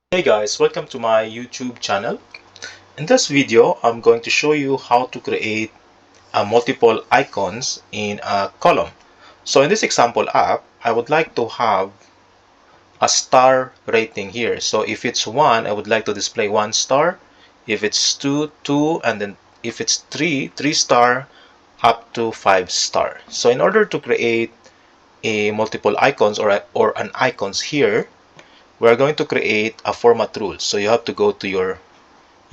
Hey guys, welcome to my YouTube channel. In this video, I'm going to show you how to create multiple icons in a column. So in this example app, I would like to have a star rating here. So if it's 1, I would like to display 1 star. If it's 2, 2, and then if it's 3, 3 star up to 5 star. So in order to create a multiple icons or an icons here, we're going to create a format rule. So you have to go to your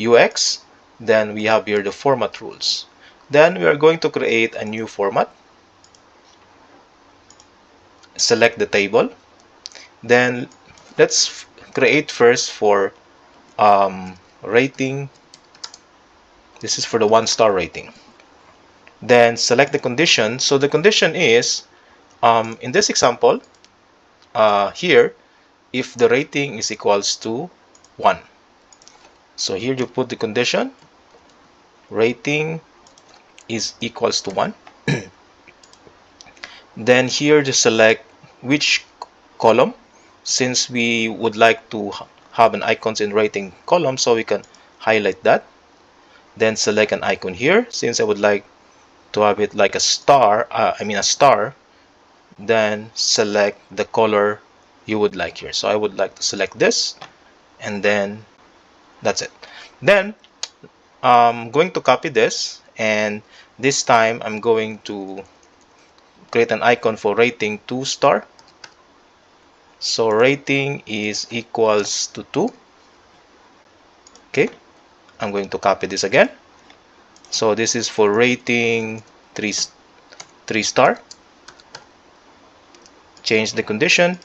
UX, then we have here the format rules. Then we are going to create a new format. Select the table. Then let's create first for rating. This is for the 1 star rating. Then select the condition. So the condition is, in this example, here, if the rating is equals to 1. So here you put the condition, rating is equals to 1. Then here just select which column, since we would like to have an icons in rating column, so we can highlight that. Then select an icon here, since I would like to have it like a star, a star. Then select the color you would like here. So I would like to select this, and then that's it. Then I'm going to copy this, and this time I'm going to create an icon for rating 2 star. So rating is equals to 2. Okay, I'm going to copy this again. So this is for rating 3 star. Change the condition,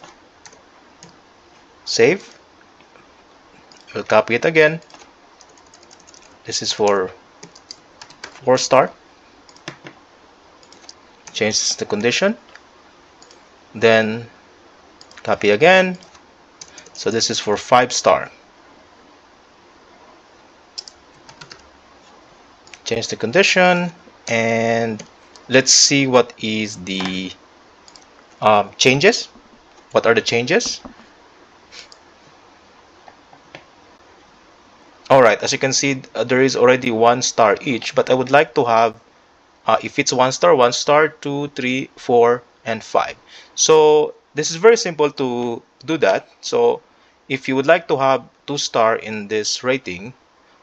save. We'll copy it again. This is for 4 star. Change the condition, then copy again. So this is for 5 star. Change the condition, and let's see what is the changes. What are the changes? Alright, as you can see, there is already 1 star each, but I would like to have, if it's 1 star, 2, 3, 4, and 5. So this is very simple to do that. So if you would like to have 2 star in this rating,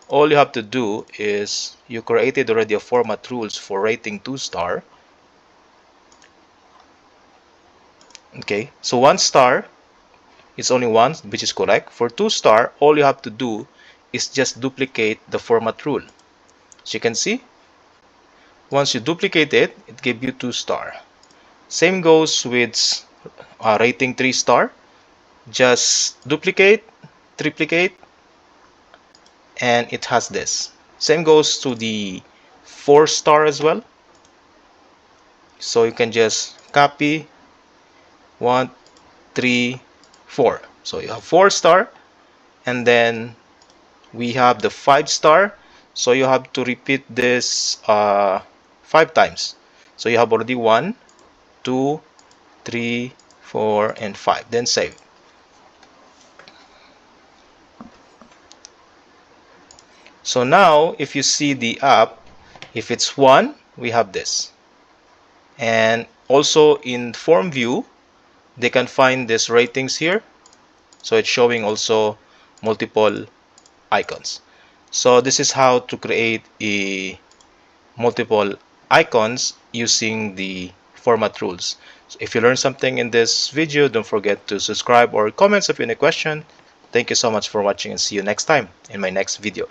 all you have to do is you created already a format rules for rating 2 star. Okay, so 1 star is only 1, which is correct. For 2 star, all you have to do is just duplicate the format rule. As you can see, once you duplicate it, it gives you 2 star. Same goes with rating 3 star. Just duplicate, triplicate, and it has this. Same goes to the 4 star as well. So you can just copy 1, 3, 4. So you have 4 star, and then we have the 5 star. So you have to repeat this 5 times. So you have already 1, 2, 3, 4, and 5. Then save. So now if you see the app, if it's 1, we have this. And also in form view, they can find this ratings here. So it's showing also multiple icons. So this is how to create a multiple icons using the format rules. So if you learned something in this video, don't forget to subscribe or comment if you have any question. Thank you so much for watching, and see you next time in my next video.